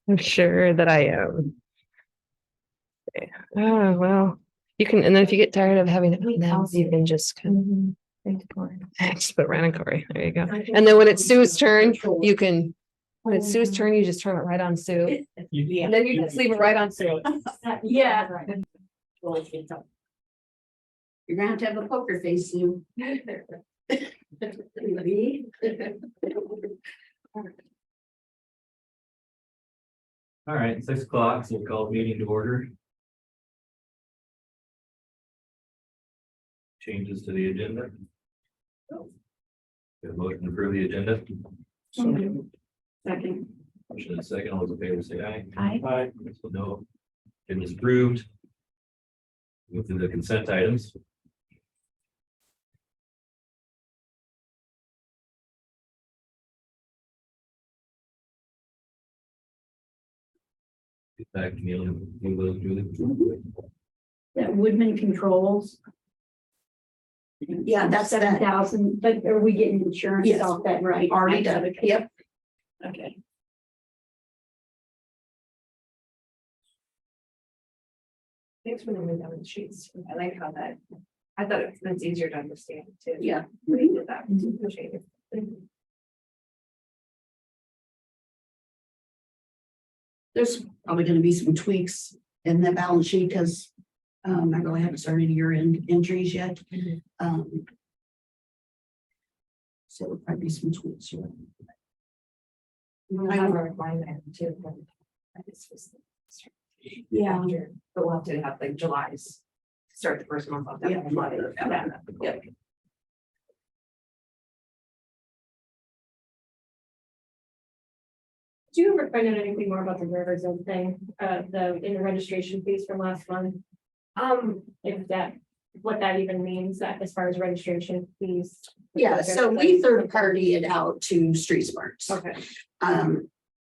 I'm sure that I am. Okay. Oh, well, you can, and then if you get tired of having it now, you can just kind of just put Ryan and Corey. There you go. And then when it's Sue's turn, you can, when it's Sue's turn, you just turn it right on Sue. And then you just leave it right on Sue. Yeah. You're gonna have a poker face soon. All right, 6 o'clock, so we'll call the meeting to order. Changes to the agenda. Get a motion to approve the agenda. Second. Motion and second, all those in favor say aye. Aye. Aye. So no, it is approved. Go through the consent items. Get back to me, you will do it. That Woodman Controls. Yeah, that's 7,000, but are we getting insurance Yes. off that, right? already done. Yep. Okay. Thanks for naming down the sheets. I like how that, I thought it's easier to understand too. Yeah. We did that. Appreciate it. There's probably gonna be some tweaks in the balance sheet because I really haven't started year-end entries yet. So there'll probably be some tweaks. Here. I have a requirement too. Yeah. But we'll have to have like July's. Start the first month off. Yeah. Yeah. Do you ever find out anything more about the river zone thing, in the registration fees from last month? If that, what that even means, that as far as registration fees? Yeah, so we third party it out to Street Smarts. Okay.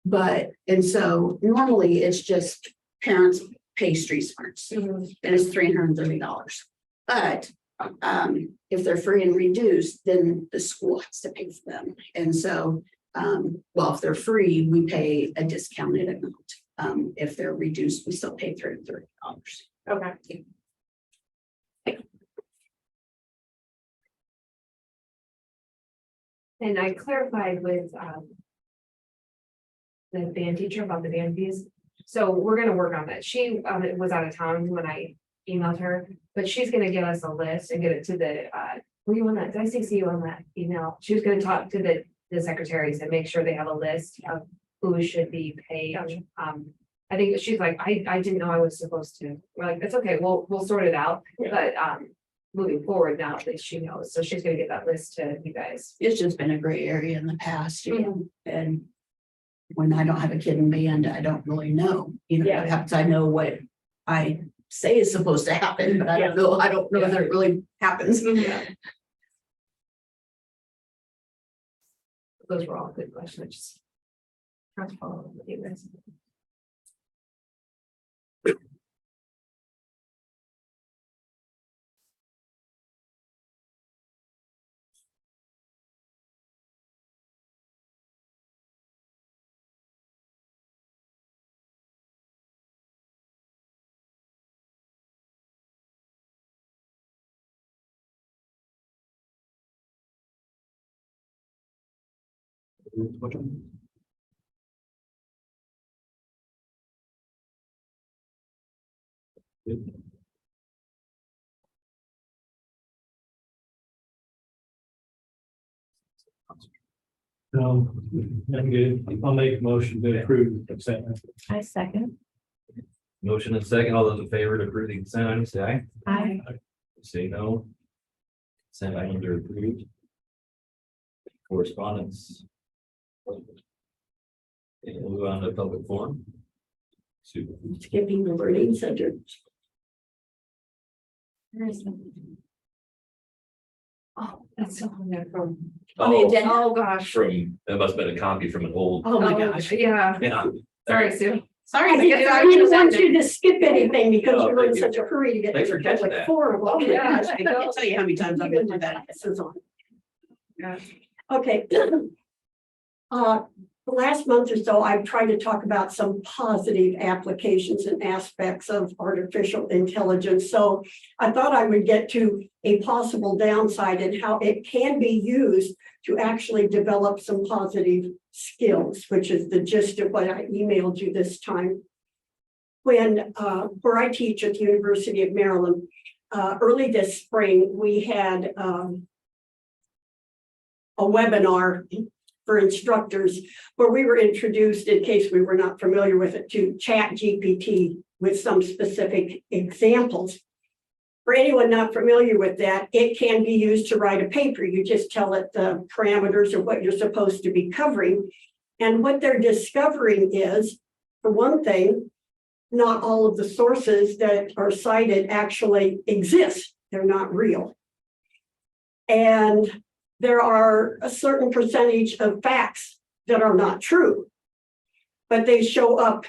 But, and so normally it's just parents pay Street Smarts and it's $330. But if they're free and reduced, then the school has to pay for them. And so, well, if they're free, we pay a discounted amount. If they're reduced, we still pay $330. Okay. And I clarified with the band teacher about the band fees. So we're gonna work on that. She was out of town when I emailed her, but she's gonna give us a list and get it to the were you on that? Did I CC you on that email? She was gonna talk to the secretaries and make sure they have a list of who should be paid. I think she's like, I didn't know I was supposed to. We're like, it's okay, we'll sort it out. But moving forward now, at least she knows. So she's gonna get that list to you guys. It's just been a gray area in the past, you know, and when I don't have a kid in band, I don't really know, you know, what happens. I know what I say is supposed to happen, but I don't know that it really happens. Yeah. Those were all good questions. Just trying to follow up with you guys. No, I'm good. I'll make a motion to approve the consent. I second. Motion and second, all those in favor to approve the consent items, say aye. Aye. Say no. Consent items are approved. Correspondence. Okay, we'll move on to public forum. Super. Skipping the learning center. Oh, that's so on there from. Oh, Oh, gosh. from, that must have been a copy from an old. Oh my gosh. Yeah. Yeah. Sorry, Sue. Sorry, I didn't want you to skip anything because Oh, you were in thank you. such a hurry to get. Thanks for to catching like that. 4 of them. Oh my gosh, I can't tell you how many times I've been through that. This is on. Yeah. Okay. the last month or so, I've tried to talk about some positive applications and aspects of artificial intelligence. So I thought I would get to a possible downside and how it can be used to actually develop some positive skills, which is the gist of what I emailed you this time. When where I teach at the University of Maryland, early this spring, we had a webinar for instructors where we were introduced, in case we were not familiar with it, to Chat GPT with some specific examples. For anyone not familiar with that, it can be used to write a paper. You just tell it the parameters of what you're supposed to be covering. And what they're discovering is, for one thing, not all of the sources that are cited actually exist. They're not real. And there are a certain percentage of facts that are not true, but they show up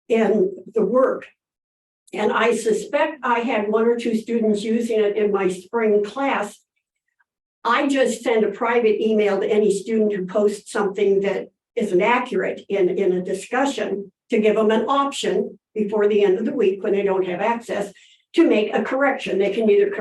in the work. And I suspect I had 1 or 2 students using it in my spring class. I just send a private email to any student who posts something that isn't accurate in a discussion to give them an option before the end of the week when they don't have access to make a correction. They can either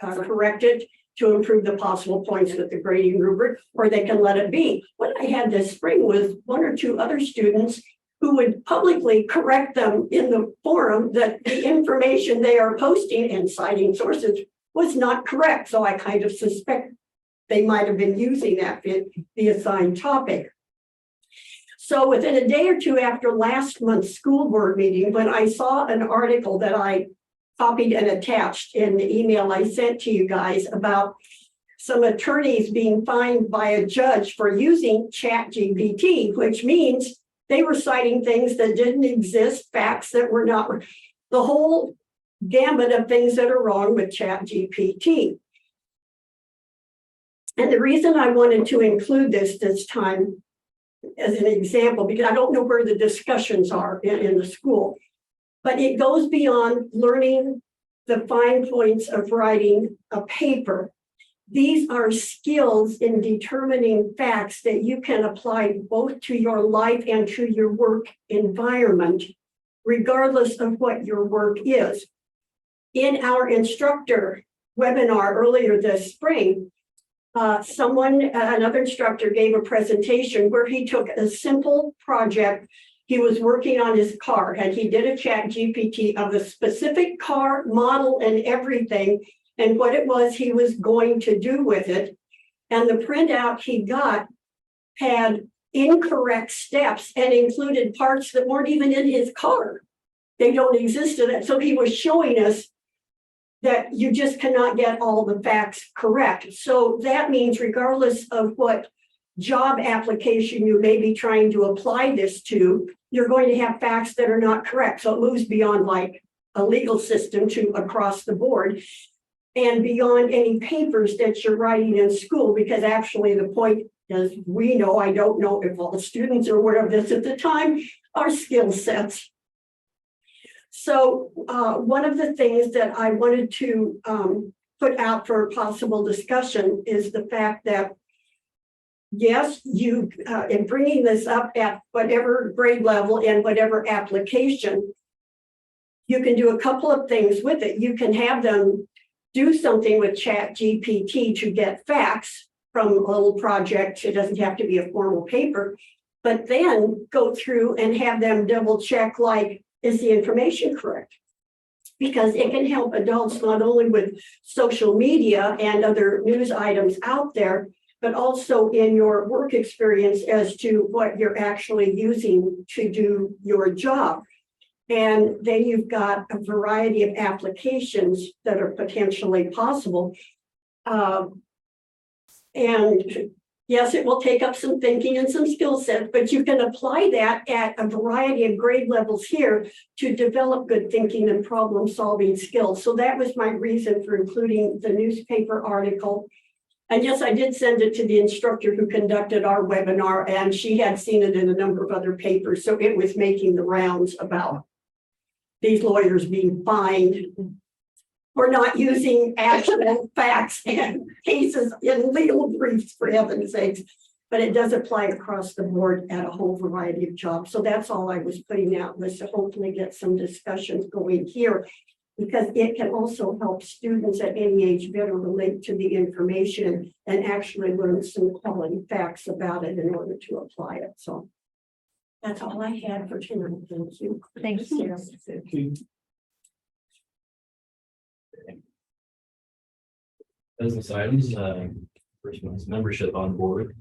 correct it to improve the possible points with the grading rubric, or they can let it be. What I had this spring was 1 or 2 other students who would publicly correct them in the forum that the information they are posting and citing sources was not correct. So I kind of suspect they might have been using that for the assigned topic. So within a day or two after last month's school board meeting, when I saw an article that I copied and attached in the email I sent to you guys about some attorneys being fined by a judge for using Chat GPT, which means they were citing things that didn't exist, facts that were not, the whole gamut of things that are wrong with Chat GPT. And the reason I wanted to include this time as an example, because I don't know where the discussions are in the school, but it goes beyond learning the fine points of writing a paper. These are skills in determining facts that you can apply both to your life and to your work environment, regardless of what your work is. In our instructor webinar earlier this spring, another instructor gave a presentation where he took a simple project. He was working on his car and he did a Chat GPT of the specific car model and everything and what it was he was going to do with it. And the printout he got had incorrect steps and included parts that weren't even in his car. They don't exist in it. So he was showing us that you just cannot get all the facts correct. So that means regardless of what job application you may be trying to apply this to, you're going to have facts that are not correct. So it moves beyond like a legal system to across the board and beyond any papers that you're writing in school, because actually the point is, we know, I don't know if all the students are aware of this at the time, are skill sets. So one of the things that I wanted to put out for possible discussion is the fact that, yes, you in bringing this up at whatever grade level and whatever application, you can do a couple of things with it. You can have them do something with Chat GPT to get facts from a little project. It doesn't have to be a formal paper, but then go through and have them double check, like, is the information correct? Because it can help adults not only with social media and other news items out there, but also in your work experience as to what you're actually using to do your job. And then you've got a variety of applications that are potentially possible. And yes, it will take up some thinking and some skill sets, but you can apply that at a variety of grade levels here to develop good thinking and problem solving skills. So that was my reason for including the newspaper article. And yes, I did send it to the instructor who conducted our webinar, and she had seen it in a number of other papers. So it was making the rounds about these lawyers being fined for not using actual facts and cases in legal briefs, for heaven's sakes. But it does apply across the board at a whole variety of jobs. So that's all I was putting out, was to hopefully get some discussions going here. Because it can also help students at any age better relate to the information and actually learn some quality facts about it in order to apply it. So that's all I had for tonight. Thank you. Thanks. Business items, first one is membership on board.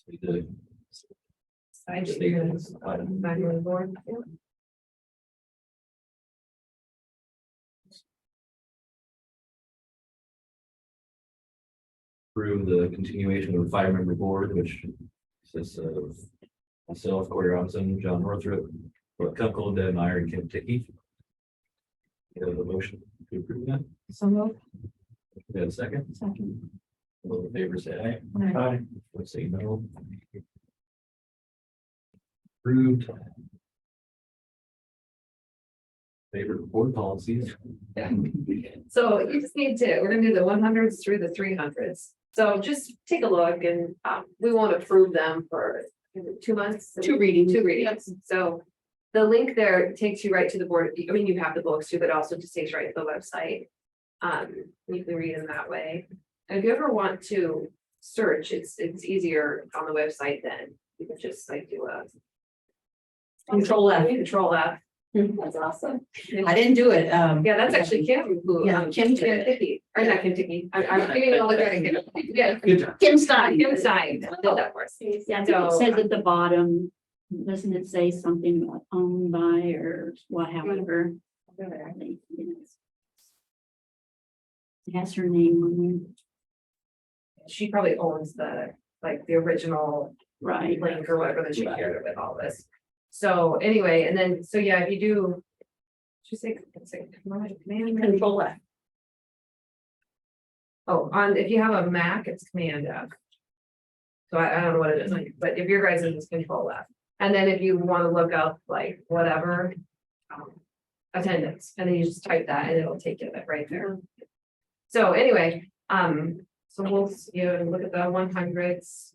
We did. I just- Statements, item. Back on the board. Approve the continuation of the 5-member board, which consists of myself, Corey Robinson, John Northrup, Brooke Kunkel, Deb Meyer, and Kim Ticky. You have a motion to approve that? So moved. We have a second? Second. All those in favor say aye. Aye. Let's say no. Approved. Favorite board policies. So you just need to, we're gonna do the 100s through the 300s. So just take a look and we won't approve them for is it 2 months. Two readings. Two readings. So the link there takes you right to the board. I mean, you have the books too, but also just takes right to the website. You can read them that way. And if you ever want to search, it's easier on the website than you can just like do a Control F. Control F. That's awesome. Yeah, I didn't do it. that's actually Kim who. Yeah, Kim Ticky, or not Kim Ticky. I'm thinking of the yeah. Good job. Kim Stein. Kim Stein did that for us. Yeah, I think So, it says at the bottom, doesn't it say something about owned by or what, however? I think, you know, it has her name on She probably owns the original there, right? link or whatever that she shared with all this. So anyway, and then, so yeah, if you do. Just say, command. Control F. Oh, if you have a Mac, it's Command F. So I don't know what it is, like, but if your guys is Control F, and then if you want to look up like whatever. Attendance, and then you just type that and it'll take you right there. So anyway, so we'll, look at the 100s.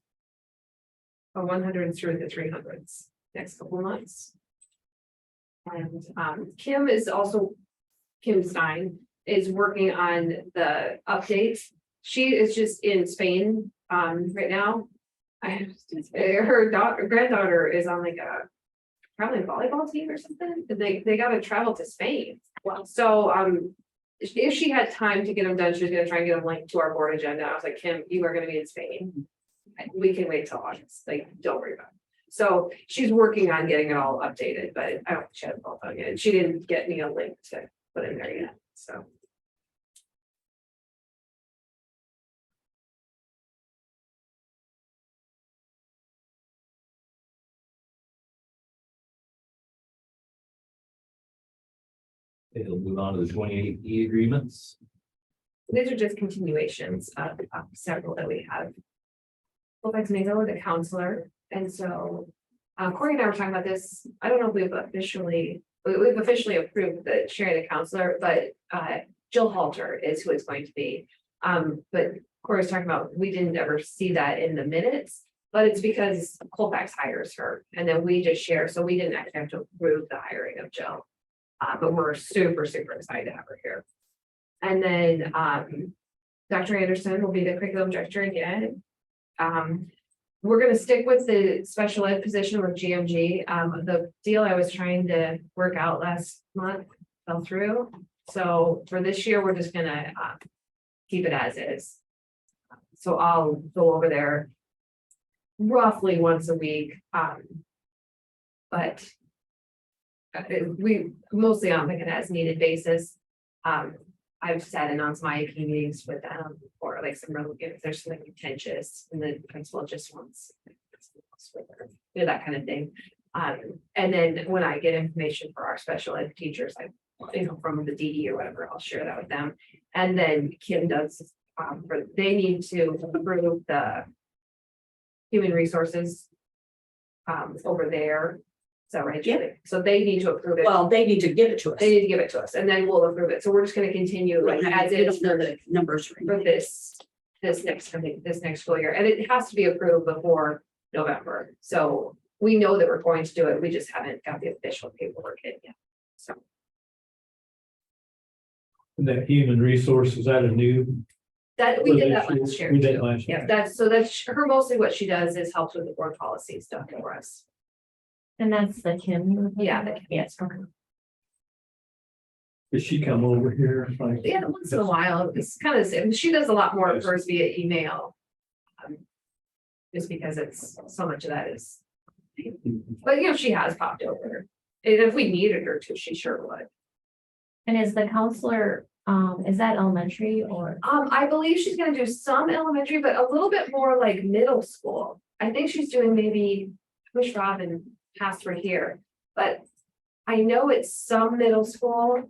Or 100 through the 300s next couple months. And Kim Stein is working on the updates. She is just in Spain right now. Her granddaughter is on like probably a volleyball team or something. They got to travel to Spain. Wow. So if she had time to get them done, she was gonna try and get them linked to our board agenda. I was like, Kim, you are gonna be in Spain. We can wait till August, like, don't worry about it. So she's working on getting it all updated, but I don't think she had it all done yet. She didn't get me a link to put in there yet, so. It'll move on to the 28 E agreements. These are just continuations of several that we have. Well, that's Nago, the counselor, and so Corey and I were talking about this. I don't know if we've officially approved the sharing the counselor, but Jill Halter is who it's going to be. But Corey's talking about, we didn't ever see that in the minutes, but it's because Colfax hires her and then we just share, so we didn't actually have to approve the hiring of Jill. But we're super excited to have her here. And then Dr. Anderson will be the curriculum director again. We're gonna stick with the special ed position with GMG. The deal I was trying to work out last month fell through. So for this year, we're just gonna keep it as is. So I'll go over there roughly once a week. But we mostly on like an as needed basis. I've sat in on some IEP meetings with them or like some real, if there's something contentious and the principal just wants. That kind of thing. And then when I get information for our special ed teachers, from the DE or whatever, I'll share that with them. And then Kim does, they need to approve the human resources over there. Is that right, Julie? So they need to approve it. Well, they need to give it to us. They need to give it to us and then we'll approve it. So we're just gonna continue like as We is don't know the numbers. for this this next school year, and it has to be approved before November. So we know that we're going to do it. We just haven't got the official paperwork in yet. So That human resource, is that a new? that we did that last year. We did last year. Yeah, that's her, mostly what she does is helps with the board policy stuff for us. And that's the Kim. Yeah. Yes, okay. Did she come over here? Like, Yeah, once in a while, it's kind of, she does a lot more of hers via email. Just because it's, so much of that is. But you know, she has popped over. And if we needed her to, she sure would. And is the counselor, is that elementary or? I believe she's gonna do some elementary, but a little bit more like middle school. I think she's doing maybe, I wish Robin passed her here, but I know it's some middle school,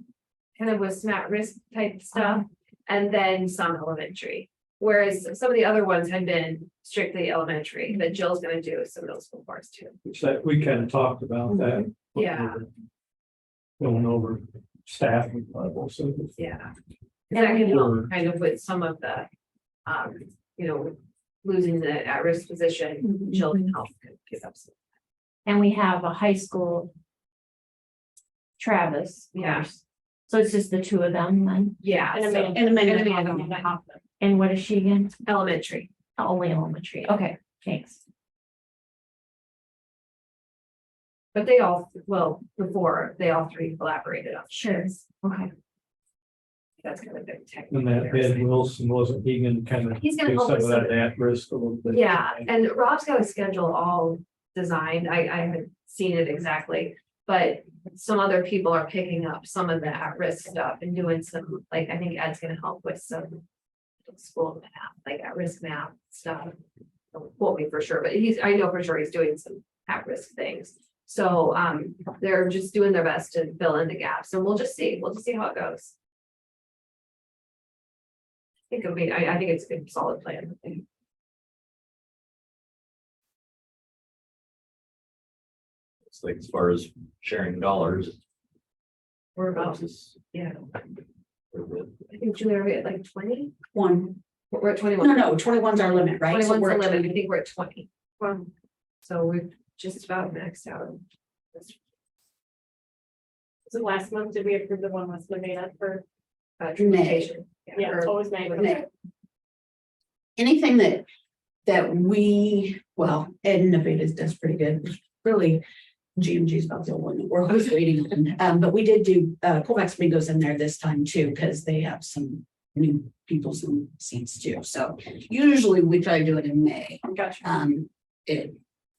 kind of with some at-risk type stuff, and then some elementary. Whereas some of the other ones had been strictly elementary, but Jill's gonna do some middle school for us too. which that, we kind of talked about that. Yeah. Going over staffing levels, so. Yeah. That can help kind of with some of the, you know, losing the at-risk position, Jill can help pick up some. And we have a high school. Travis. Yeah. course. So it's just the two of them then? Yeah. And so- And a minute. and Amanda Hoffman, And what is she again? elementary. Only elementary. Okay, thanks. But they all, well, before, they all three collaborated on. Sure. this. Okay. That's kind of big tech. And that Ben Wilson, wasn't he gonna kind of He's gonna do help some us of that at risk a little bit? Yeah, and Rob's got a schedule all designed. I haven't seen it exactly. But some other people are picking up some of the at-risk stuff and doing some, like, I think Ed's gonna help with some. School math, like at-risk math stuff. Don't quote me for sure, but I know for sure he's doing some at-risk things. So they're just doing their best to fill in the gaps, and we'll just see how it goes. I think I think it's a good solid plan. It's like as far as sharing dollars. We're about, yeah, I think Julie, are we at like 20? One, We're at 21. no, 21's our limit, right? So 21's we're the at limit. 20. I think we're at 20. So we're just about maxed out. So last month, did we approve the one with Nevada for? Transportation. Yeah, it's always May. May. Anything that we, well, Ed Innovators does pretty good, really. GMG is about the only one that we're always waiting on, but we did do, Colvax Mingos in there this time too, because they have some new people, some seats too, so usually we try to do it in May. Gotcha. And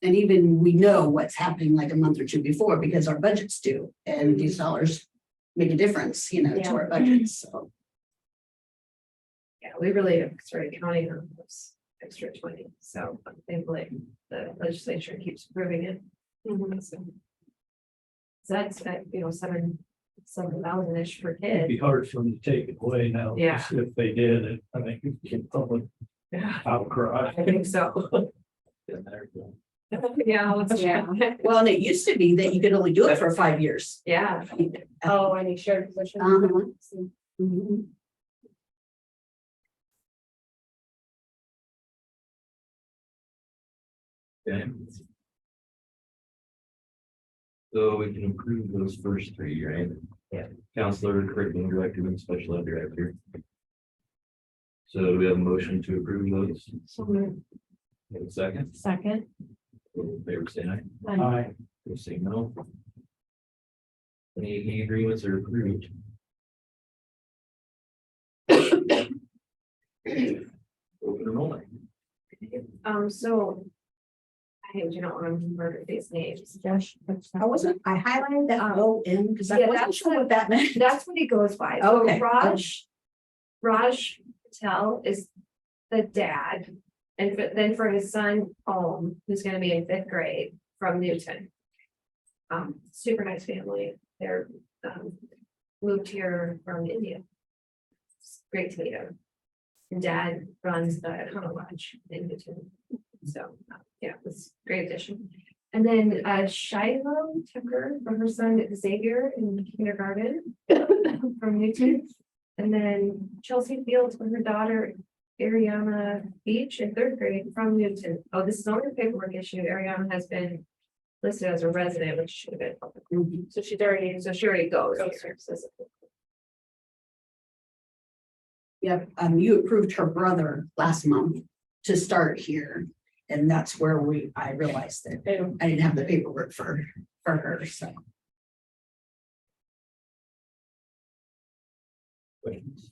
even we know what's happening like a month or two before, because our budget's due, and these dollars make a difference, you know, to our budgets, so. Yeah, we really started counting on those extra 20. So thankfully the legislature keeps approving it. So that's you know, 7,000-ish per It'd kid. be hard for them to take it away now. Yeah. If they did, I think it could probably Yeah, outcry. I think so. Yeah, Well, and it used to be that you could only do it for 5 years. yeah. Oh, any shared position. Uh-huh. Mhm. Okay. So we can approve those first three, right? Yeah. Counselor, curriculum director, and special ed director. So do we have a motion to approve those? Have a second? Second. All in favor, say aye. Aye. Opposed, say no. Any agreements are approved? Open enrollment. So. I do not remember these names. Josh. I highlighted that O in because I Yeah, wasn't that's sure what that meant. That's what he goes by. So Okay. Raj Patel is the dad. And then for his son, who's gonna be in 5th grade from Newton. Super nice family. They're moved here from India. It's great to meet him. And dad runs the Hunter Lodge in Newton. So, yeah, it's a great addition. And then Shiloh Tucker from her son Xavier in kindergarten from Newton. And then Chelsea Fields from her daughter Ariana Beach in third grade from Newton. Oh, this is only a paperwork issue. Ariana has been listed as a resident, which should have been public. So she's already, So she already goes Goes here. Yep, you approved her brother last month to start here. And that's where I realized that I didn't have the paperwork for her, so. Questions?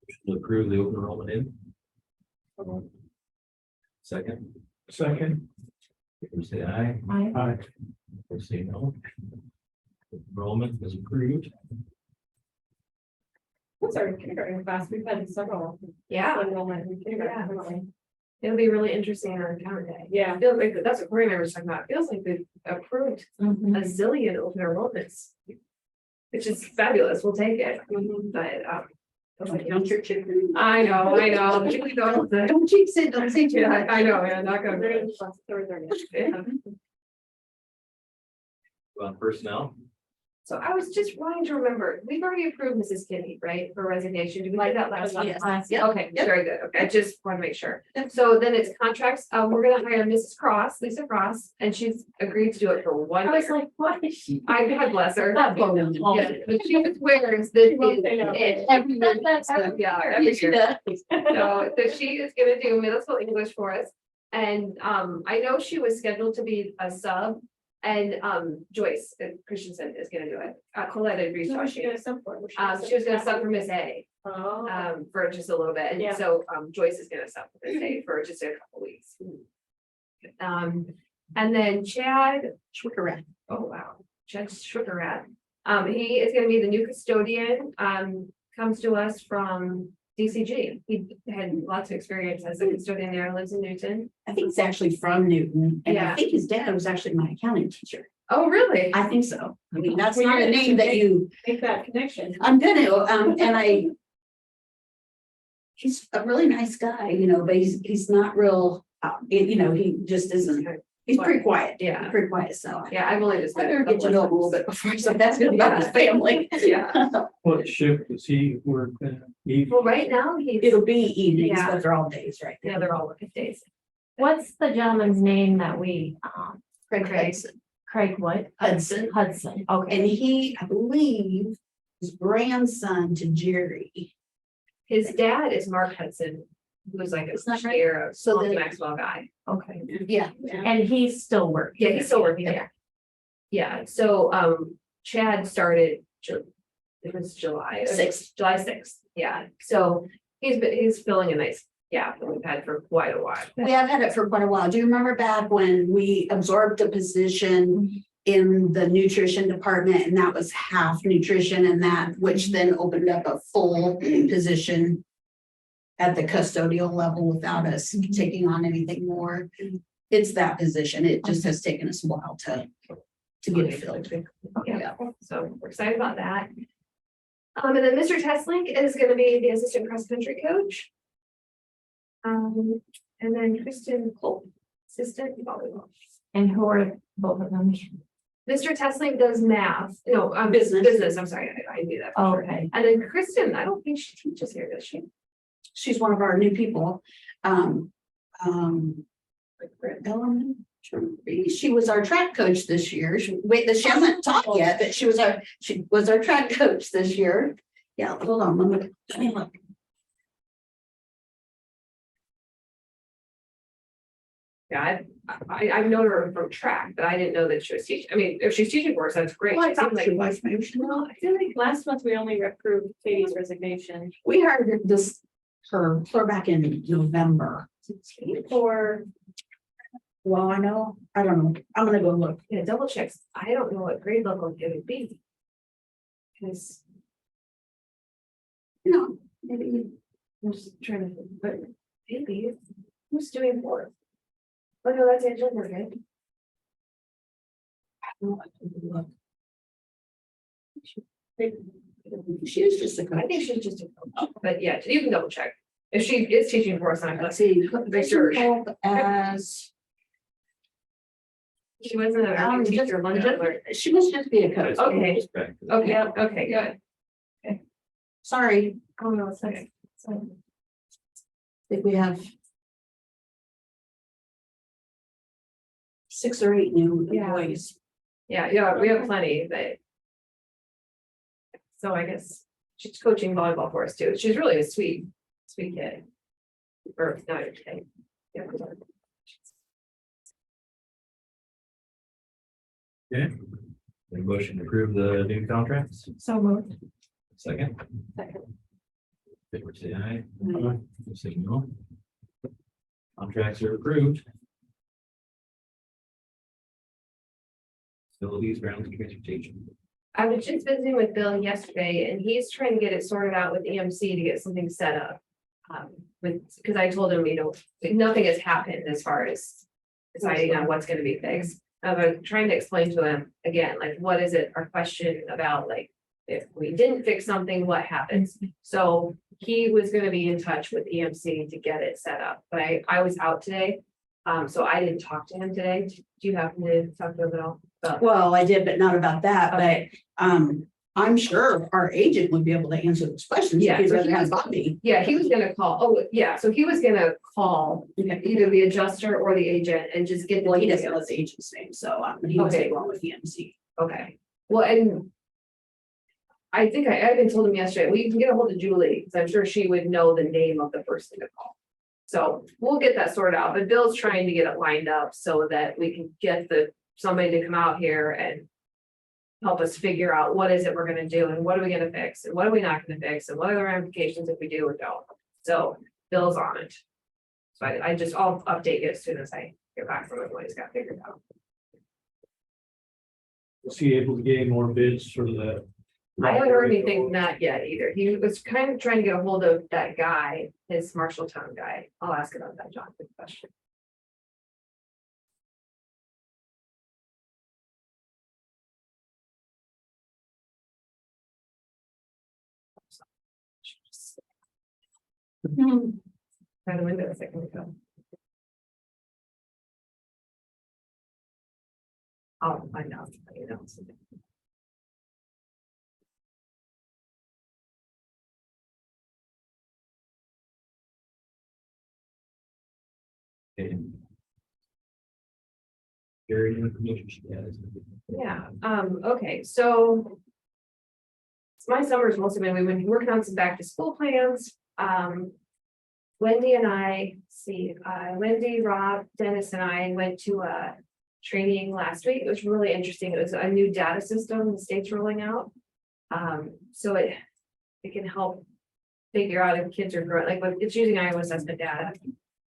Motion to approve the open enrollment in. Second, Second. favor say aye. Aye. Opposed say no. Enrollment is approved. what's our kindergarten class? We've had several. Yeah, Enrollment in kindergarten. it'll be really interesting on account day. Yeah. I feel like that's what Corey and I were talking about. It feels like we've approved a zillion open enrollments. Which is fabulous. We'll take it. But Don't your chicken. I know. Really don't. Don't jinx it, don't say too Yeah, much. I know, yeah, not gonna. They're in class third or Yeah. On personnel, So I was just wanting to remember, we've already approved Mrs. Kinney, right, for resignation. Did we do that last Yes. month? Yep. Okay, Yep. very good. Okay, I just want to make sure. Yep. So then it's contracts. We're gonna hire Mrs. Cross, Lisa Cross, and she's agreed to do it for 1 I was year. like, what is she? I, God bless her. That bone. Yeah, but she swears that won't say no. every year. Yeah, every year. does. So she is gonna do middle school English for us. And I know she was scheduled to be a sub. And Joyce Christensen is gonna do it. Colette had reached Who out. was she gonna sub for? She was gonna sub for Miss A. Oh. For just a little bit, Yeah. and so, Joyce is gonna sub for Miss A for just a couple weeks. And then Chad, Correct. oh wow, Chad Sugarat, he is gonna be the new custodian, comes to us from DCG. He had lots of experience as a custodian there, lives in Newton. I think it's actually from Newton, and I Yeah. think his dad was actually my accounting teacher. Oh, really? I think so. I mean, that's Well, not a you're name that you, Make that connection. I'm gonna, and he's a really nice guy, but he's not real, he just isn't, he's pretty quiet. Yeah. Pretty quiet, so. Yeah, I've only just. I met better a get to couple know of him a little times. bit before, so that's good about his family. Yeah. What shift does he work? Well, right now, he's, It'll be evenings, Yeah. but they're all days, right? yeah, they're all working days. What's the gentleman's name that we, Craig Hudson. Craig what? Hudson. Hudson, okay. And he, I believe, is grandson to Jerry. His dad is Mark Hudson, who was like a It's not right. year of So then- Maxwell guy. Okay, Yeah. and he's still working. Yeah, he's still working there. Yeah, so Chad started, it was July. 6th. July 6th, yeah, so he's filling a nice gap that we've had for quite a while. We have had it for quite a while. Do you remember back when we absorbed a position in the nutrition department, and that was half nutrition and that, which then opened up a full position at the custodial level without us taking on anything more? It's that position. It just has taken us a while to get it filled. Yeah, so we're excited about that. And then Mr. Teslink is gonna be the assistant cross-country coach. And then Kristen Cole, assistant volleyball. And who are both of them? Mr. Teslink does math, no, Business. I'm sorry, I knew that. for Oh, sure. okay. And then Kristen, I don't think she teaches here, does she? She's one of our new people. She was our track coach this year. She hasn't taught yet, but she was our track coach this year. Yeah, hold on, let me look. Yeah, I've known her from track, but I didn't know that she was teaching. I mean, if she's teaching for us, that's great. Well, I She thought seems she like- was, maybe she Well, I feel like last month we only approved Katie's resignation We hired her clear back in November. for, Well, I don't know. I'm gonna go look. Yeah, double checks. I don't know what grade level it would be. Cause Maybe. I'm just trying to, think, but maybe who's doing fourth? Oh, no, that's Angela Morgan. She is just a I coach. think she's just a coach, but yeah, you can double check. If she is teaching for us, I'm Let's glad. see. Make sure. As, She wasn't a just- teacher, London. she must just be a coach. Okay. Okay, okay, good. Sorry, Oh, no, it's okay. So, I think we have 6 or 8 new Yeah. employees. Yeah, we have plenty, but. So I guess she's coaching volleyball for us too. She's really a sweet kid. Or not a kid. Yeah. Okay. A motion to approve the new contracts, so moved. second. Second. Favor say aye. Say no. Contracts are approved. Facilities, grounds, and transportation. I was just visiting with Bill yesterday and he's trying to get it sorted out with EMC to get something set up. Because I told him, nothing has happened as far as deciding on what's gonna be fixed. I'm trying to explain to him again, like, what is it, our question about, like, if we didn't fix something, what happens? So he was gonna be in touch with EMC to get it set up, but I was out today. So I didn't talk to him today. Do you happen to talk to him at all? Well, I did, but not about that, but I'm sure our agent would be able to answer those questions. Yeah, If he so doesn't he have was- a copy. Yeah, he was gonna call, oh, yeah, so he was gonna call Okay. either the adjuster or the agent and just get the Well, he doesn't know details. the agent's name, so he was Okay. able with EMC. Okay, well, and. I think I even told him yesterday, we can get a hold of Julie, because I'm sure she would know the name of the person to call. So we'll get that sorted out, but Bill's trying to get it lined up so that we can get somebody to come out here and. Help us figure out what is it we're gonna do and what are we gonna fix and what are we not gonna fix and what are the ramifications if we do or don't. So Bill's on it. So I'll update you as soon as I get back from it, what he's got figured out. Was he able to gain more bids for the? I haven't heard anything from that yet either. He was kind of trying to get a hold of that guy, his Marshalltown guy. I'll ask about that, John, good question. By the window a second ago. I'll find out. You know. Okay. Very information she has. Yeah, okay, so. My summer's mostly been, we've been working on some back to school plans. Wendy and Wendy, Rob, Dennis and I went to a training last week. It was really interesting. It was a new data system the state's rolling out. So it can help figure out if kids are growing, like it's using Iowa assessment data.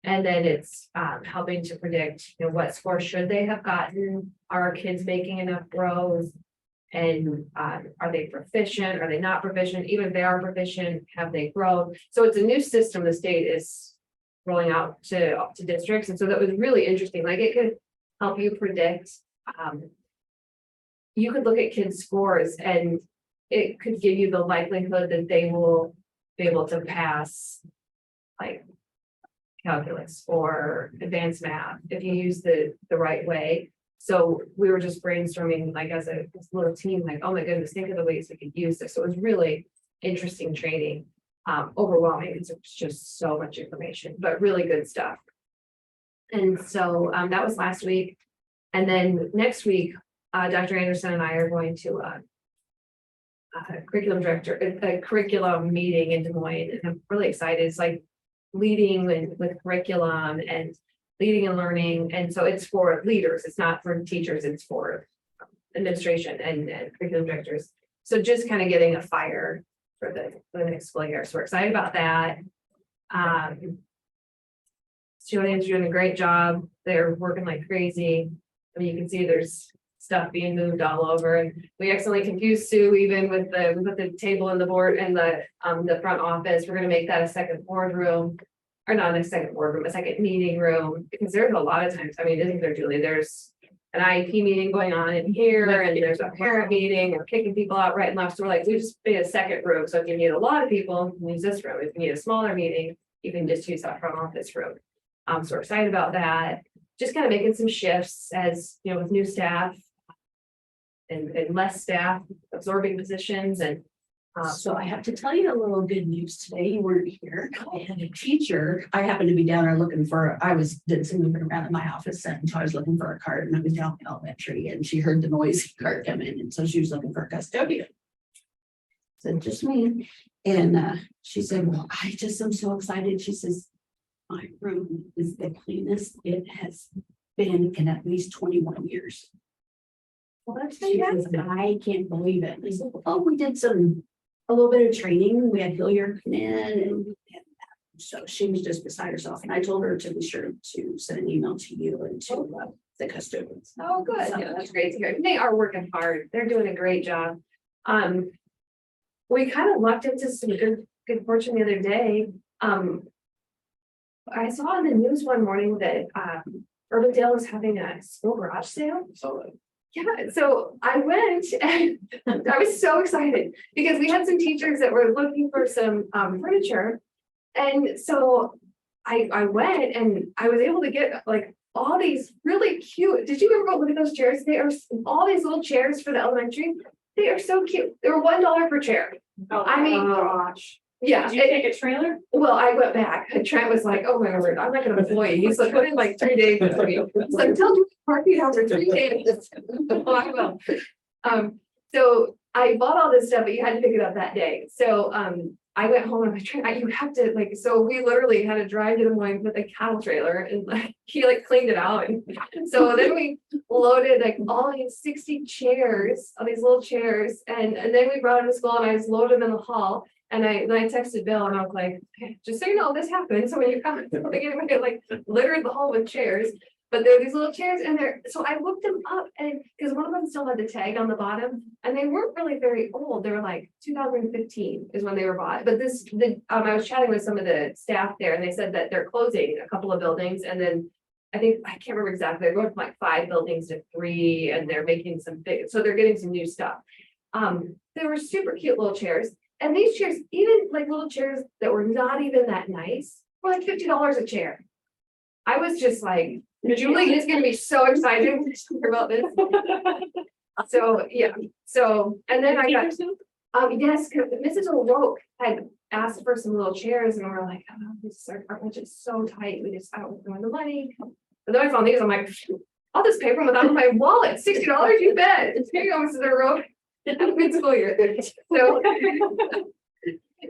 And then it's helping to predict, what score should they have gotten? Are our kids making enough growth? And are they proficient? Are they not proficient? Even if they are proficient, have they grown? So it's a new system the state is rolling out to districts. And so that was really interesting. Like it could help you predict. You could look at kids' scores and it could give you the likelihood that they will be able to pass like calculus or advanced math if you use the right way. So we were just brainstorming like as a little team, like, oh my goodness, think of the ways we could use this. So it was really interesting training, overwhelming. It's just so much information, but really good stuff. And so that was last week. And then next week, Dr. Anderson and I are going to a curriculum meeting in Des Moines. And I'm really excited. It's like leading with curriculum and leading and learning. And so it's for leaders. It's not for teachers. It's for administration and curriculum directors. So just kind of getting a fire for the next school year. So we're excited about that. Julian's doing a great job. They're working like crazy. I mean, you can see there's stuff being moved all over, and we accidentally confused Sue even with the table and the board and the front office. We're gonna make that a second boardroom, or not a second boardroom, a second meeting room, because there's a lot of times, I mean, isn't there, Julie? There's an IEP meeting going on in here, and there's a parent meeting, or kicking people out right and left. So we're like, we just made a second room. So if you need a lot of people, you can use this room. If you need a smaller meeting, you can just use that front office room. So we're excited about that. Just kind of making some shifts as, with new staff and less staff absorbing positions, and So I have to tell you a little good news today. You weren't here. I had a teacher. I happened to be down there looking for, did some moving around in my office and so I was looking for a cart and I was down in elementary and she heard the noisy cart come in and so she was looking for a custodian. Said, just me. And she said, well, I just am so excited. She says, my room is the cleanest it has been in at least 21 years. Well, that's She says, fantastic. I can't believe it. I said, oh, we did a little bit of training. We had Hilliard come in and so she was just beside herself. And I told her to be sure to send an email to you and to the custodians. Oh, good. Yeah, that's great to hear. They are working hard. They're doing a great job. We kind of lucked into some good fortune the other day. I saw in the news one morning that Urbandale was having a school garage sale. Yeah, so I went and I was so excited because we had some teachers that were looking for some furniture. And so I went and I was able to get like all these really cute. Did you ever go look at those chairs? They are all these little chairs for the elementary. They are so cute. They were $1 per chair. Oh, I mean, gosh. Yeah. Did you take a trailer? Well, I went back and Trent was like, oh my word, I'm not gonna employ you. He's like, put in like 3 days. It's like, tell me parking house for 3 days. Oh, I will. So I bought all this stuff, but you had to pick it up that day. So I went home and you have to like, so we literally had to drive to Des Moines with a cattle trailer and like he like cleaned it out. And so then we loaded like all these 60 chairs, all these little chairs, and then we brought them to school and I just loaded them in the hall. And I texted Bill and I was like, hey, just so you know, this happened. So when you come, like littered the hall with chairs, but there are these little chairs and so I looked them up and because one of them still had the tag on the bottom and they weren't really very old. They were like 2015 is when they were bought. But I was chatting with some of the staff there and they said that they're closing a couple of buildings. And then I can't remember exactly, they're going from like 5 buildings to 3 and they're making some so they're getting some new stuff. They were super cute little chairs. And these chairs, even like little chairs that were not even that nice, were like $50 a chair. I was just like, Julie is gonna be so excited to hear about this. So, yeah, so, and then I got, yes, because Mrs. O'Rourke had asked for some little chairs and we're like, oh, our budget's so tight, I don't have the money. But then I found these, I'm like, I'll just pay for them without my wallet, $60, you bet. Here you go, Mrs. O'Rourke. Have a good school year.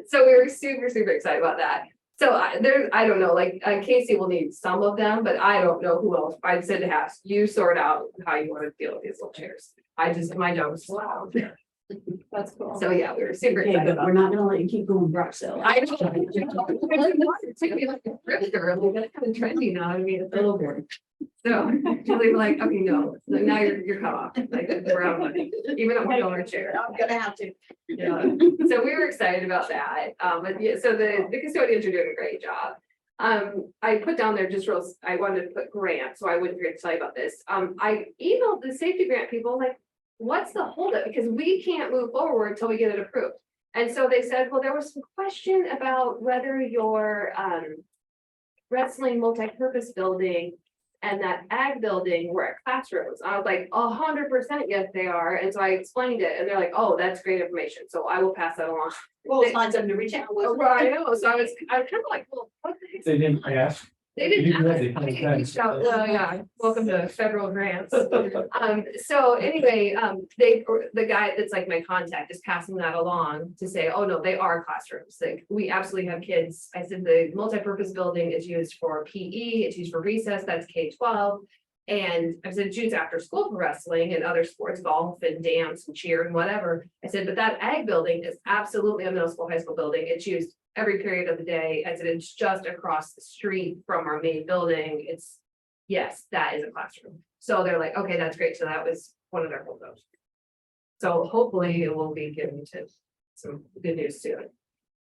So we were super excited about that. So I don't know, like Casey will need some of them, but I don't know who else. I said to have you sort out how you want to deal with these little chairs. My job was loud. That's cool. So yeah, we were super Okay, excited. but we're not gonna let you keep going garage sale. I know. It took me like a drifter, like that's kind of trendy now. I mean, it's a little boring. So Julie was like, okay, no, like, now you're cut off. Like we're out of money, even at $1 chair. I'm gonna have to. Yeah. So we were excited about that. But yeah, so the custodians are doing a great job. I put down there I wanted to put grant, so I wouldn't forget to tell you about this. I emailed the safety grant people like, what's the holdup? Because we can't move forward until we get it approved. And so they said, well, there was some question about whether your wrestling multi-purpose building and that ag building were at classrooms. I was like, 100% yes, they are. And so I explained it and they're like, oh, that's great information. So I will pass that along. Well, it's not something to reach out. Oh, right, I know. So I was kind of like, well, what the heck? They didn't ask. They didn't You ask. did, they I reached out, yeah, welcome to federal grants. So anyway, the guy that's like my contact is passing that along to say, oh no, they are classrooms. Like we absolutely have kids. I said the multi-purpose building is used for PE, it's used for recess, that's K-12. And I said, it's used after school for wrestling and other sports, golf and dance and cheer and whatever. I said, but that ag building is absolutely a middle school, high school building. It's used every period of the day. I said, it's just across the street from our main building. Yes, that is a classroom. So they're like, okay, that's great. So that was one of their holdups. So hopefully it will be given to some good news soon.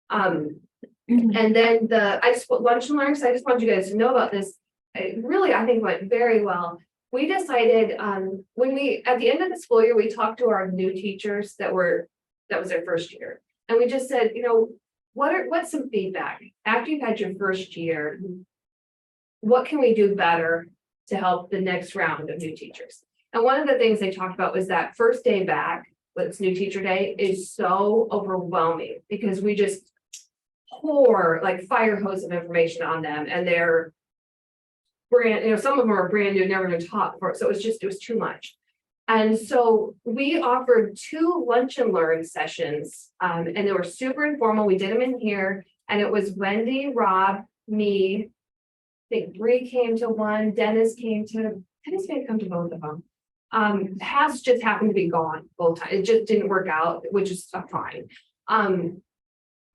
And then lunch and learn, so I just wanted you guys to know about this. It really, I think went very well. We decided at the end of the school year, we talked to our new teachers that was their first year. And we just said, what's some feedback after you've had your first year? What can we do better to help the next round of new teachers? And one of the things they talked about was that first day back, with this new teacher day is so overwhelming because we just pour like fire hose of information on them and they're brand, some of them are brand new, never been taught before. So it was too much. And so we offered 2 lunch and learn sessions, and they were super informal. We did them in here, and it was Wendy, Rob, me. I think Bree came to one, Dennis may come to both of them. Has just happened to be gone both times. It just didn't work out, which is fine.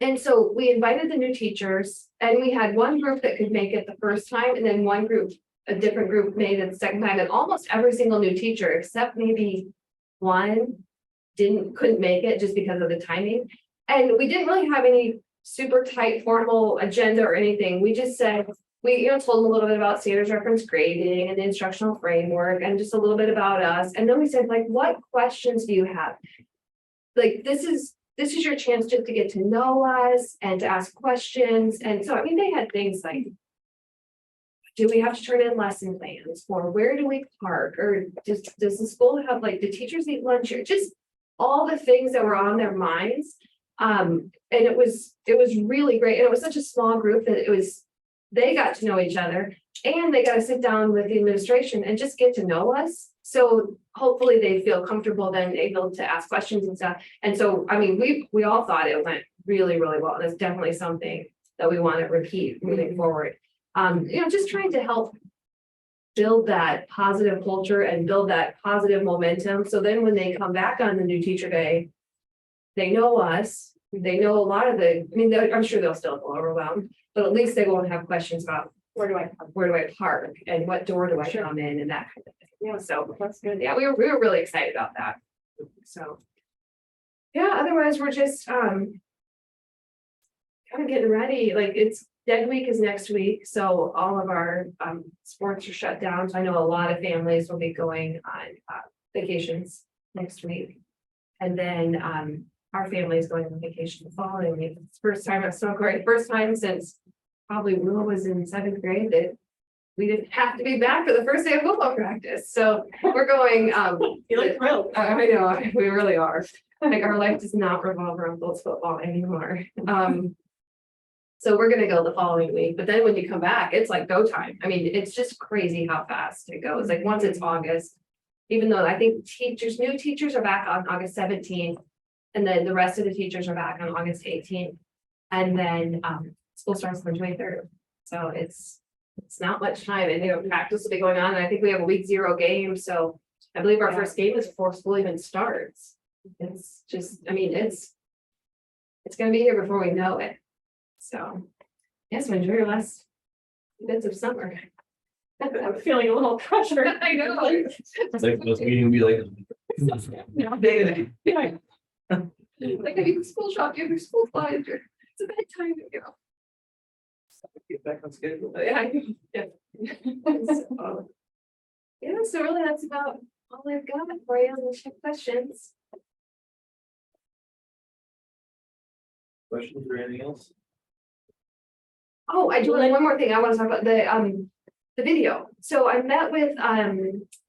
And so we invited the new teachers, and we had one group that could make it the first time, and then one group, a different group made it the second time, and almost every single new teacher, except maybe one, couldn't make it just because of the timing. And we didn't really have any super tight formal agenda or anything. We just said, we told them a little bit about standards reference grading and the instructional framework and just a little bit about us. And then we said, like, what questions do you have? Like, this is your chance just to get to know us and to ask questions. And so, I mean, they had things like, do we have to turn in lesson plans, or where do we park, or does the school have, like, do teachers eat lunch, or just all the things that were on their minds. And it was really great. And it was such a small group that they got to know each other, and they got to sit down with the administration and just get to know us. So hopefully they feel comfortable then able to ask questions and stuff. And so, I mean, we all thought it went really, really well. And it's definitely something that we want to repeat moving forward. Just trying to help build that positive culture and build that positive momentum. So then when they come back on the new teacher day, they know us, they know a lot of I'm sure they'll still feel overwhelmed, but at least they won't have questions about where do I park and what door do I come in and that kind of thing. Yeah, so that's good. Yeah, we were really excited about that. So yeah, otherwise we're just kind of getting ready. Like, it's Dead Week is next week, so all of our sports are shut down. So I know a lot of families will be going on vacations next week, and then our family is going on vacation the following week. It's the first time at Snowcourt, first time since probably Will was in 7th grade that we didn't have to be back for the first day of football practice. So we're going. You look thrilled. I know, we really are. Like, our life does not revolve around Bulls football anymore. So we're gonna go the following week, but then when you come back, it's like go time. I mean, it's just crazy how fast it goes. Like, once it's August, even though I think new teachers are back on August 17th, and then the rest of the teachers are back on August 18th, and then school starts on the 23rd. So it's not much time, and practice will be going on. And I think we have a week 0 game, so I believe our first game is before school even starts. It's just, I mean, it's gonna be here before we know it. So, yes, enjoy your last bits of summer. I'm feeling a little pressure. I know. Like, this meeting will be like. Day to day. Yeah. Like, I need the school shop, you have your school supplies, it's a bedtime, Get back on schedule. Yeah. So really, that's about all I've got for you. Unless you have questions. Questions or anything else? Oh, I do have one more thing. I want to talk about the video. So I met with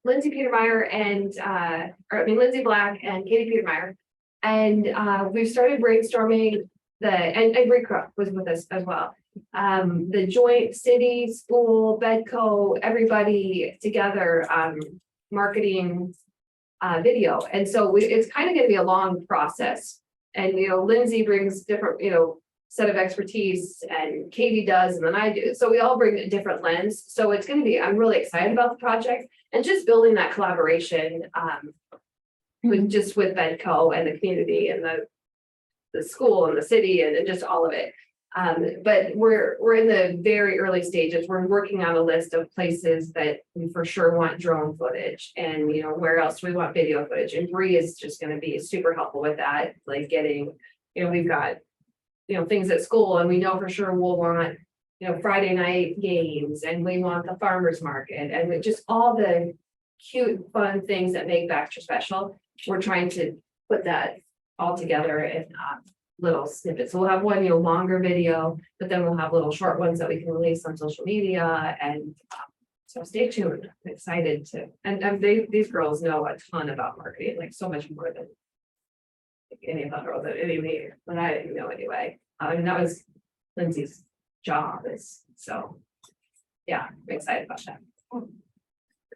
Lindsay Petermeyer and Lindsay Black and Katie Petermeyer. And we've started brainstorming and Rick Crook was with us as well. The joint city, school, Bedco, everybody together marketing video. And so it's kind of going to be a long process. And Lindsay brings different, set of expertise, and Katie does, and then I do. So we all bring a different lens. So it's going to be, I'm really excited about the project and just building that collaboration with Bedco and the community and the school and the city and just all of it. But we're in the very early stages. We're working on a list of places that we for sure want drone footage, and where else do we want video footage. And Bree is just going to be super helpful with that, like getting, we've got things at school, and we know for sure we'll want Friday night games, and we want the farmers market, and just all the cute fun things that make Baxter special. We're trying to put that all together in little snippets. So we'll have one longer video, but then we'll have little short ones that we can release on social media. And so stay tuned. I'm excited to, and these girls know a ton about marketing, like so much more than any of the girls at any meeting, but I didn't know anyway. I mean, that was Lindsay's job is, so. Yeah, I'm excited about that.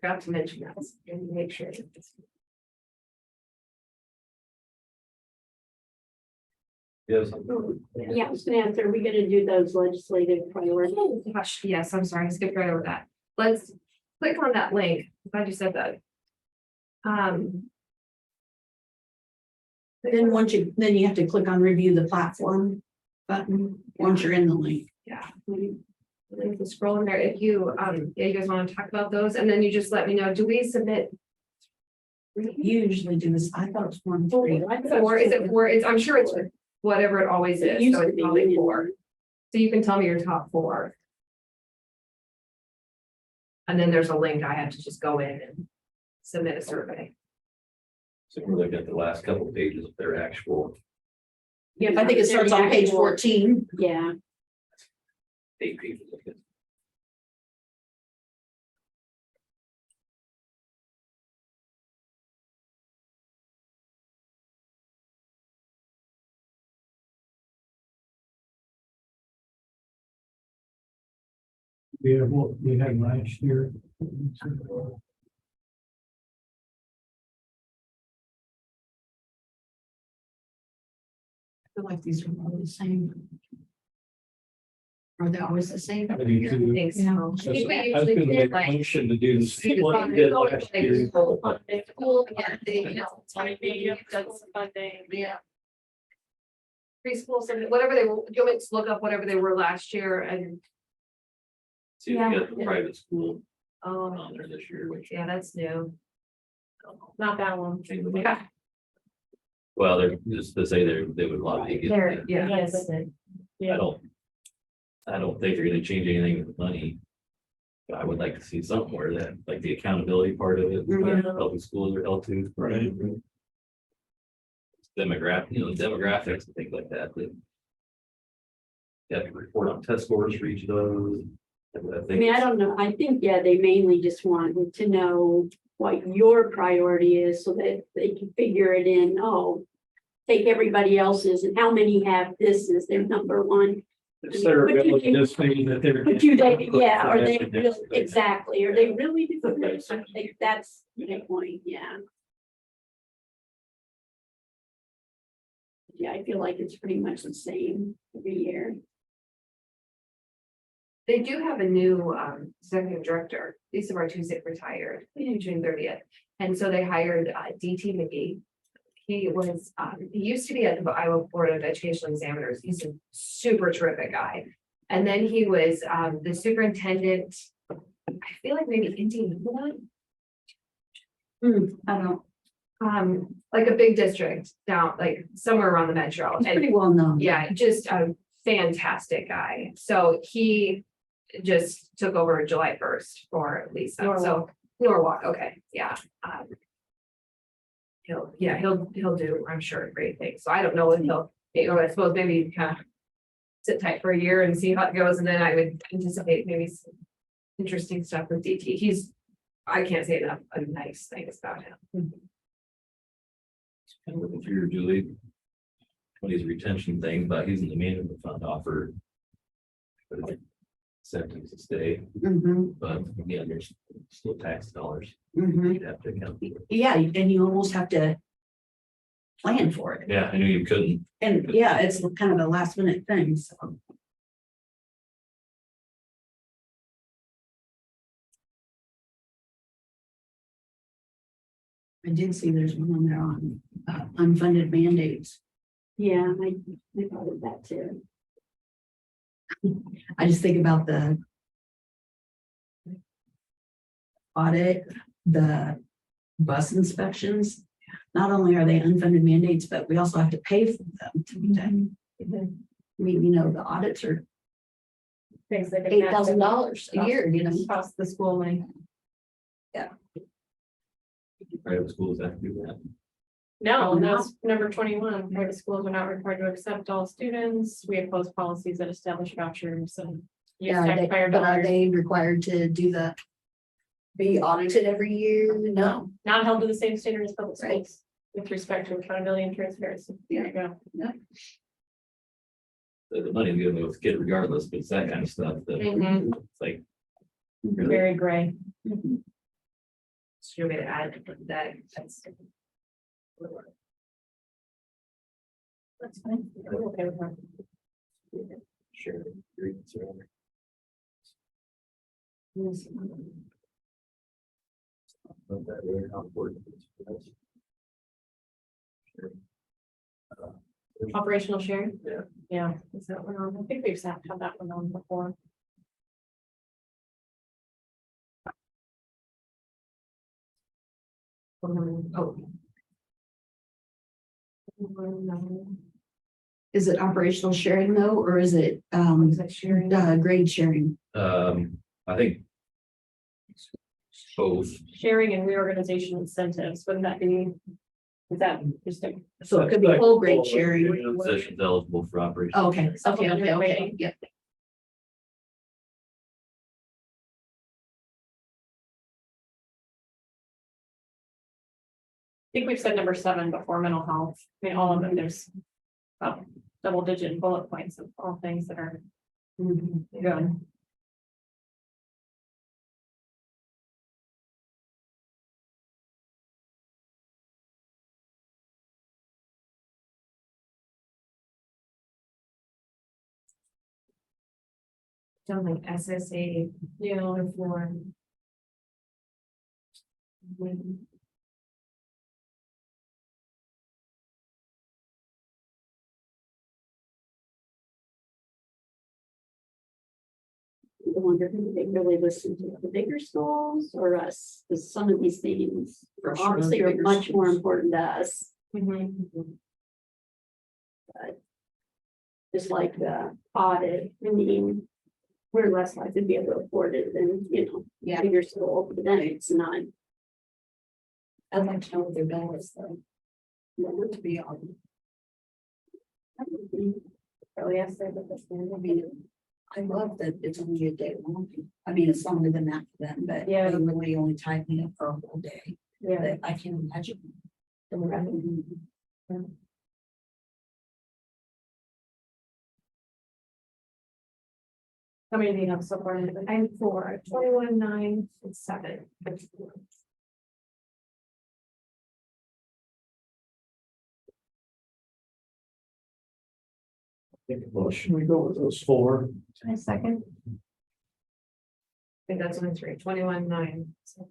Forgot to mention that, and make sure. Yes. Yeah, I was gonna ask, are we gonna do those legislative priorities? Oh, gosh, yes, I'm sorry, I skipped right over that. Let's click on that link. Glad you said that. Then then you have to click on review the platform button, once you're in the link. Yeah. Then you can scroll in there if you, yeah, you guys want to talk about those, and then you just let me know, do we submit? Usually do this, I thought it was 1, 3. Or is it four? It's, I'm sure it's whatever it always It is, used so to it's be. probably 4. So you can tell me your top 4. And then there's a link, I have to just go in and submit a survey. So we're looking at the last couple of pages of their actual Yeah, I think it starts on page actual- 14. Yeah, 8 pages. I guess. We have what we had last year. I feel like these are all the same. Are they always the same? I do too. Thanks. Yeah. I think we I was usually gonna did make a like. motion to do this. See the What fun- we did go last like year. school, yeah, That's funding. yeah. Preschool, so whatever they were, do you want me to look up whatever they were last year and, See if we got the private school oh, on there this year, which. yeah, that's new. Not that one. Yeah. Well, they're just to say they would lobby to get There, that. yeah. Yes. I don't think they're gonna change anything with the money. But I would like to see something where that, like the accountability part of it, Mhm. public schools are held to. Right. Demographics and things like that, that. You have to report on test scores for each of those. And I mean, I don't know, I think, yeah, they mainly just want to know what your priority is so that they can figure it in, oh. Take everybody else's and how many have this as their number one. It's their But you ability can- to mean that they're. But you, yeah, are they really, exactly, are they really doing this? I think that's the point, yeah. Yeah, I feel like it's pretty much the same every year. They do have a new executive director. Lisa Martusic retired June 30th. And so they hired DT McGee. He was, he used to be at the Iowa Board of Educational Examiners. He's a super terrific guy. And then he was the superintendent, I feel like maybe Indiana. I don't, Like a big district down, like somewhere around the metro. it's And pretty well known. yeah, just a fantastic guy. So he just took over July 1st for Lisa. So Norwalk, okay, yeah. He'll do, I'm sure, great things. So I don't know if I suppose maybe kind of sit tight for a year and see how it goes. And then I would anticipate maybe some interesting stuff with DT. I can't say enough nice things about him. Kind of looking through Julie. What his retention thing, but he's in the management fund offer. Acceptance to stay, Mhm, but again, there's still tax dollars mhm. you'd have to account for. Yeah, and you almost have to plan for it. Yeah, I knew you couldn't. And yeah, it's kind of a last minute thing, so. I did see there's one on there on unfunded mandates. Yeah, I thought of that too. I just think about the audit, the bus inspections. Not only are they unfunded mandates, but we also have to pay for them to be done. I mean, the audits are Things like. $8,000 a year, Cost the school money. Private schools have to do that. No, that's number 21. Private schools are not required to accept all students. We oppose policies that establish vouchers and. use Yeah, taxpayer but are dollars. they required to be audited every year? No. Not held to the same standard as public Right. schools. with respect to accountability and transparency. There you go. The money's gonna go with kid regardless, but it's that kind of stuff that it's like. really- Very gray. Should we add that? That's fine. I'm okay with that. Sure. agreements or whatever. Not that really important. Sure. Operational sharing? Yeah. Yeah, is that one on? I think we've had that one on before. Oh. Is it operational sharing though, or is it Is that sharing? grade sharing? I think. Both. Sharing and reorganization incentives, wouldn't that be? Is that just a? So it could be whole grade sharing. Positions eligible for operation. Oh, okay, okay, yeah. I think we've said number 7 before, mental health. I mean, all of them, there's double digit bullet points of all things that are good. Done like SSA, You know, reform. I wonder if they really listen to the bigger schools or us, because some of these things For sure, obviously are bigger much more schools. important to us. mhm. Just like the audit, I mean, we're less likely to be able to afford it than, Yeah. bigger school, but then it's not. I'd like to know what their bill is though. What to be on. Probably asked them, but that's I mean, I love that it's only a day long. I mean, it's longer than that for them, but Yeah. they really only tied me up for a whole day. yeah. But I can imagine. the revenue. How many do you have so far? I'm for 21, 9, and 7. Well, should we go with those 4? A second. I think that's one, 3, 21, 9. So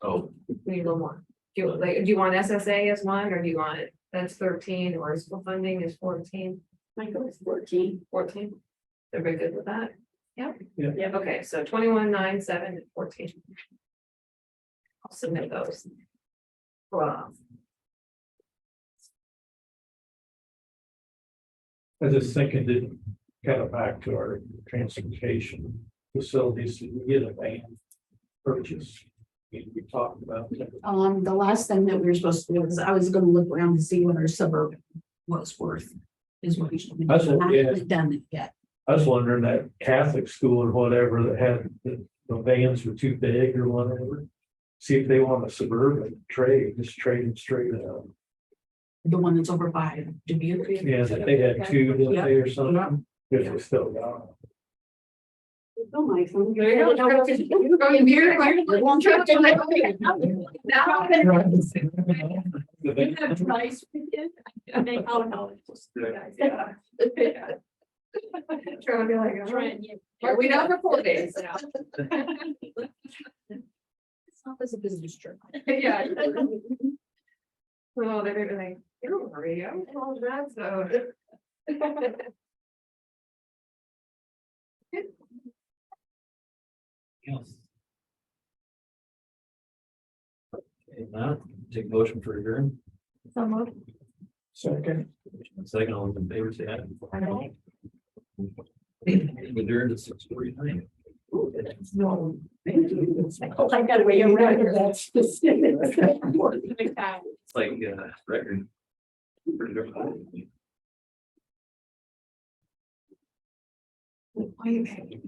Oh, we need a little more. Do you want SSA as one, or do you want, that's 13, or school funding is 14, Michael is 14. 14? Everybody good with that? Yeah. Yeah. Yeah, okay, so 21, 9, 7, and 14. I'll submit those. Wow. I just thinking to kind of back to our transportation facilities, we get a van purchase. We talked about that. The last thing that we were supposed to do is I was gonna look around to see what our suburban was worth. Is what we should be. That's what- I haven't done it yet. I was wondering that Catholic school or whatever that had the vans were too big or whatever. See if they want a suburban trade, just trade them straight out. The one that's over by Dubuque. Yeah, if they had 2 didn't they, or something, if they still got. Oh, Michael. There you go. You're going here, right? Long trip to Now. You have rice with you? Oh, no. it's just you guys. Yeah. Trying to be like, all right. Trying, yeah. Are we done for 4 days now? It's not as a business trip. Yeah. Well, they're gonna be like, you're Maria, I'm all that, so. yes. Okay, now, take motion for adjourn. Second. Second, all those in favor, say aye. Aye. Adjourned at 6:49. No. I gotta wait around that specific. It's like, record. Pretty good.